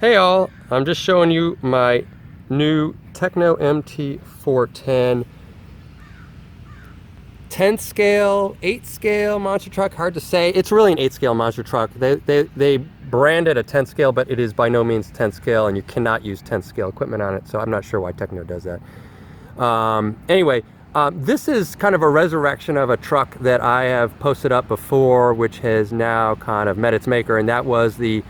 Hey all, I'm just showing you my new Tekno MT410 10 scale, 8 scale monster truck. Hard to say. It's really an 8 scale monster truck. They branded a 10 scale, but it is by no means 10 scale, and you cannot use 10 scale equipment on it, so I'm not sure why Tekno does that. Anyway, this is kind of a resurrection of a truck that I have posted up before, which has now kind of met its maker, and that was the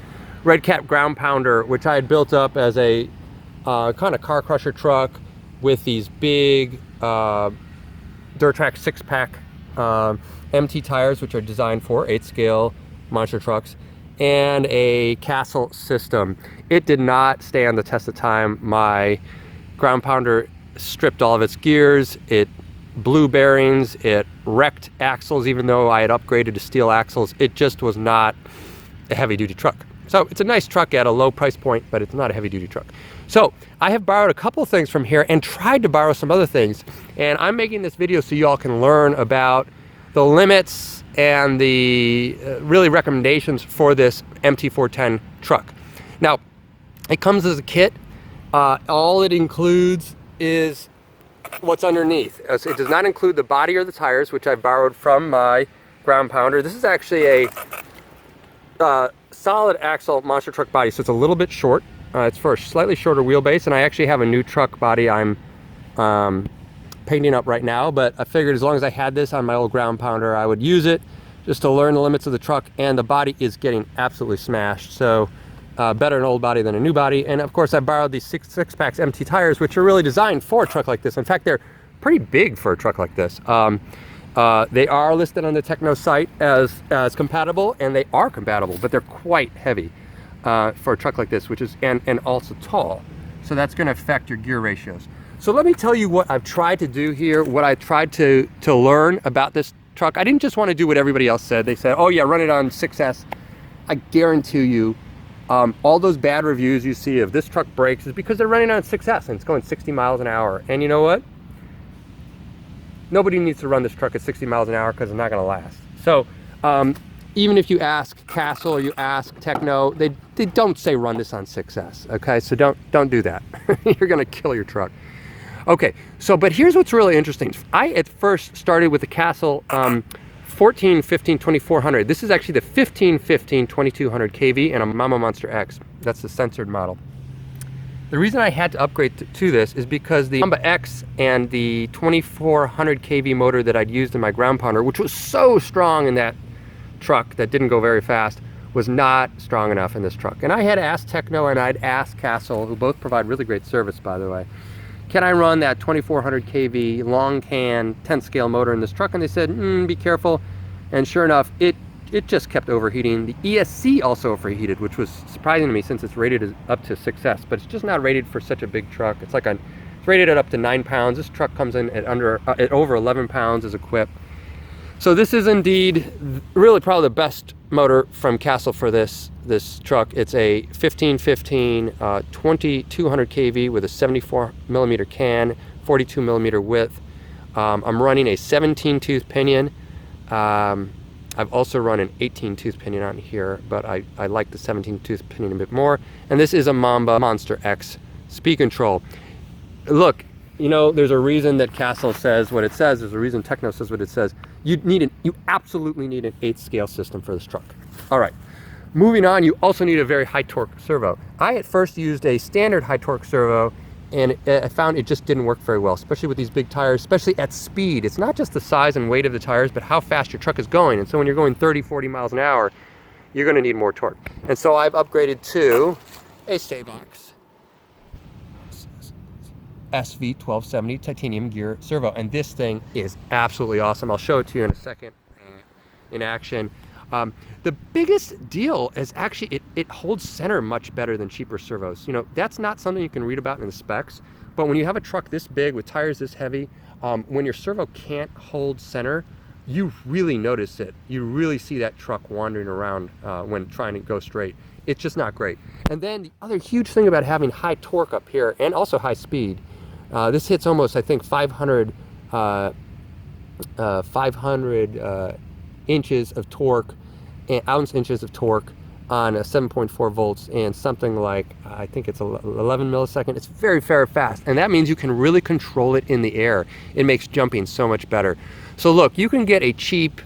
Red Cat ground pounder, which I had built up as a kind of car crusher truck with these big Durtrack 6-pack MT tires, which are designed for 8 scale monster trucks, and a Castle system. It did not stand the test of time. My ground pounder stripped all of its gears, it blew bearings, it wrecked axles, even though I had upgraded to steel axles. It just was not a heavy duty truck. So it's a nice truck at a low price point, but it's not a heavy duty truck. So I have borrowed a couple things from here and tried to borrow some other things. And I'm making this video so you all can learn about the limits and the really recommendations for this MT410 truck. Now, it comes as a kit. All it includes is what's underneath. It does not include the body or the tires, which I borrowed from my ground pounder. This is actually a solid axle monster truck body, so it's a little bit short. It's for a slightly shorter wheelbase, and I actually have a new truck body I'm painting up right now, but I figured as long as I had this on my old ground pounder, I would use it just to learn the limits of the truck, and the body is getting absolutely smashed. So better an old body than a new body. And of course I borrowed these six packs MT tires, which are really designed for a truck like this. In fact, they're pretty big for a truck like this. They are listed on the Tekno site as compatible, and they are compatible, but they're quite heavy for a truck like this, which is and also tall. So that's going to affect your gear ratios. So let me tell you what I've tried to do here, what I tried to learn about this truck. I didn't just want to do what everybody else said. They said, oh yeah, run it on 6S. I guarantee you, all those bad reviews you see of this truck breaks is because they're running on 6S and it's going 60 miles an hour. And you know what? Nobody needs to run this truck at 60 miles an hour because it's not going to last. So even if you ask Castle or you ask Tekno, they don't say run this on 6S. Okay, so don't do that. You're going to kill your truck. Okay, so but here's what's really interesting. I at first started with the Castle 1415 2400. This is actually the 1515 2200 kV and a Mama Monster X. That's the censored model. The reason I had to upgrade to this is because the Mamba X and the 2400 kV motor that I'd used in my ground pounder, which was so strong in that truck that didn't go very fast, was not strong enough in this truck. And I had asked Tekno and I'd asked Castle, who both provide really great service, by the way, can I run that 2400 kV long can 10 scale motor in this truck? And they said, be careful. And sure enough, it just kept overheating. The ESC also overheated, which was surprising to me since it's rated up to 6S, but it's just not rated for such a big truck. It's like it's rated at up to 9 pounds. This truck comes in at over 11 pounds as equipped. So this is indeed really probably the best motor from Castle for this truck. It's a 1515 2200 kV with a 74 millimeter can, 42 millimeter width. I'm running a 17 tooth pinion. I've also run an 18 tooth pinion on here, but I like the 17 tooth pinion a bit more. And this is a Mamba Monster X speed control. Look, you know, there's a reason that Castle says what it says. There's a reason Tekno says what it says. You absolutely need an 8 scale system for this truck. All right, moving on, you also need a very high torque servo. I at first used a standard high torque servo, and I found it just didn't work very well, especially with these big tires, especially at speed. It's not just the size and weight of the tires, but how fast your truck is going. And so when you're going 30, 40 miles an hour, you're gonna need more torque. And so I've upgraded to a Staybox SV1270 titanium gear servo, and this thing is absolutely awesome. I'll show it to you in a second in action. The biggest deal is actually it holds center much better than cheaper servos. You know, that's not something you can read about in the specs, but when you have a truck this big with tires this heavy, when your servo can't hold center, you really notice it. You really see that truck wandering around when trying to go straight. It's just not great. And then the other huge thing about having high torque up here and also high speed, this hits almost, I think, 500 inches of torque, ounce inches of torque on a 7.4 volts and something like, I think it's 11 millisecond. It's very, very fast. And that means you can really control it in the air. It makes jumping so much better. So look, you can get a cheap,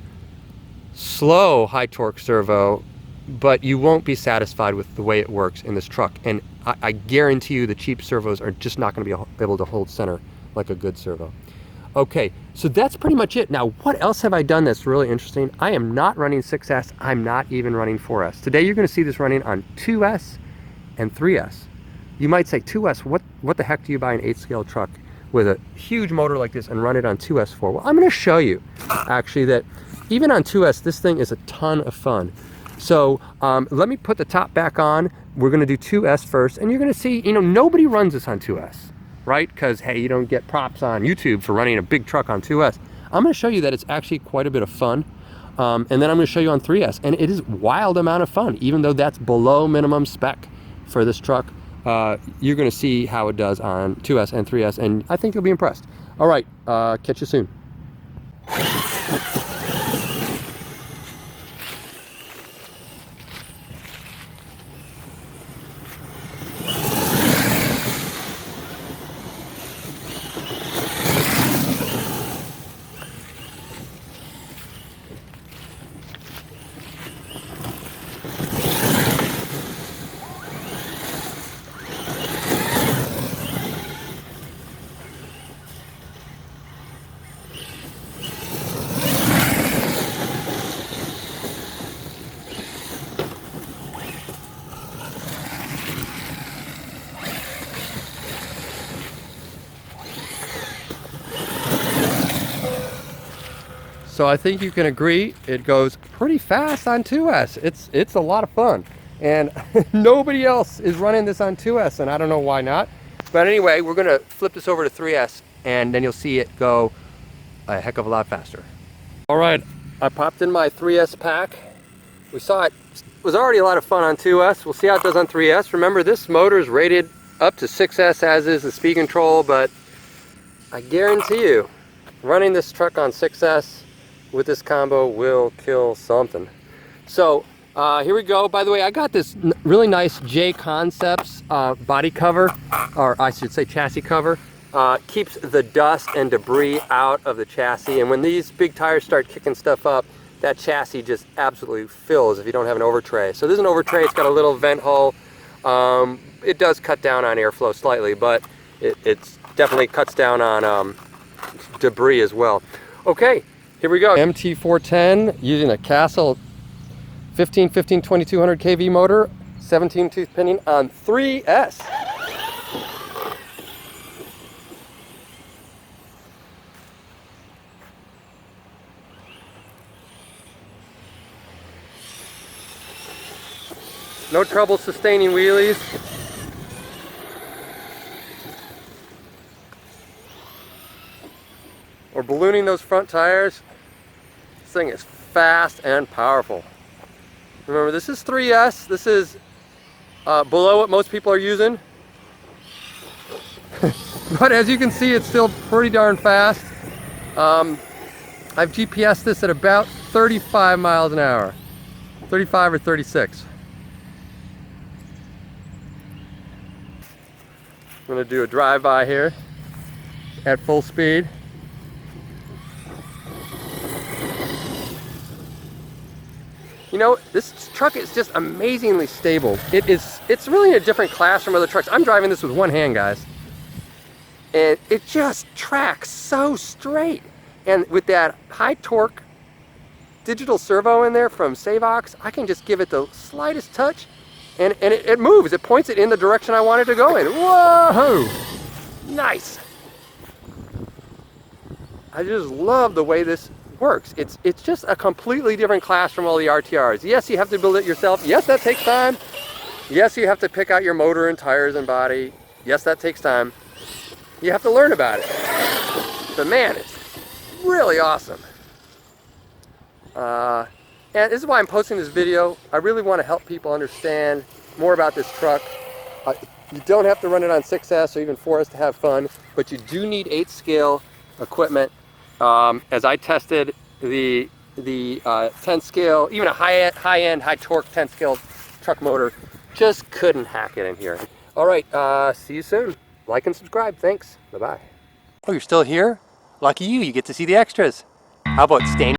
slow high torque servo, but you won't be satisfied with the way it works in this truck. And I guarantee you the cheap servos are just not gonna be able to hold center like a good servo. Okay, so that's pretty much it. Now, what else have I done that's really interesting? I am not running 6S, I'm not even running 4S. Today you're gonna see this running on 2S and 3S. You might say, 2S, what the heck do you buy an 8-scale truck with a huge motor like this and run it on 2S for? Well, I'm gonna show you, actually, that even on 2S, this thing is a ton of fun. So let me put the top back on. We're gonna do 2S first, and you're gonna see, you know, nobody runs this on 2S. Right? Because, hey, you don't get props on YouTube for running a big truck on 2S. I'm going to show you that it's actually quite a bit of fun. And then I'm going to show you on 3S. And it is wild amount of fun, even though that's below minimum spec for this truck. You're going to see how it does on 2S and 3S, and I think you'll be impressed. All right, catch you soon. So I think you can agree it goes pretty fast on 2S. It's a lot of fun. And nobody else is running this on 2S, and I don't know why not. But anyway, we're gonna flip this over to 3S, and then you'll see it go a heck of a lot faster. All right, I popped in my 3S pack. We saw it was already a lot of fun on 2S. We'll see how it does on 3S. Remember, this motor is rated up to 6S, as is the speed control, but I guarantee you, running this truck on 6S with this combo will kill something. So here we go. By the way, I got this really nice J Concepts body cover, or I should say chassis cover. Keeps the dust and debris out of the chassis, and when these big tires start kicking stuff up, that chassis just absolutely fills if you don't have an over tray. So there's an over tray. It's got a little vent hole. It does cut down on airflow slightly, but it definitely cuts down on debris as well. Okay, here we go. MT410 using a Castle 2200 kV motor, 17 tooth pinion on 3S. No trouble sustaining wheelies. Or ballooning those front tires. This thing is fast and powerful. Remember, this is 3S. This is below what most people are using. But as you can see, it's still pretty darn fast. I've GPSed this at about 35 miles an hour. 35 or 36. I'm going to do a drive-by here at full speed. You know, this truck is just amazingly stable. It's really in a different class from other trucks. I'm driving this with one hand, guys. And it just tracks so straight. And with that high torque digital servo in there from Savox, I can just give it the slightest touch and it moves. It points it in the direction I want it to go in. Whoa! Nice. I just love the way this works. It's just a completely different class from all the RTRs. Yes, you have to build it yourself. Yes, that takes time. Yes, you have to pick out your motor and tires and body. Yes, that takes time. You have to learn about it. But man, it's really awesome. And this is why I'm posting this video. I really want to help people understand more about this truck. You don't have to run it on 6S or even 4S to have fun, but you do need 8-scale equipment. As I tested the 10 scale, even a high-end, high torque 10 scale truck motor. Just couldn't hack it in here. All right, see you soon. Like and subscribe. Thanks. Bye-bye. Oh, you're still here? Lucky you, you get to see the extras. How about staying?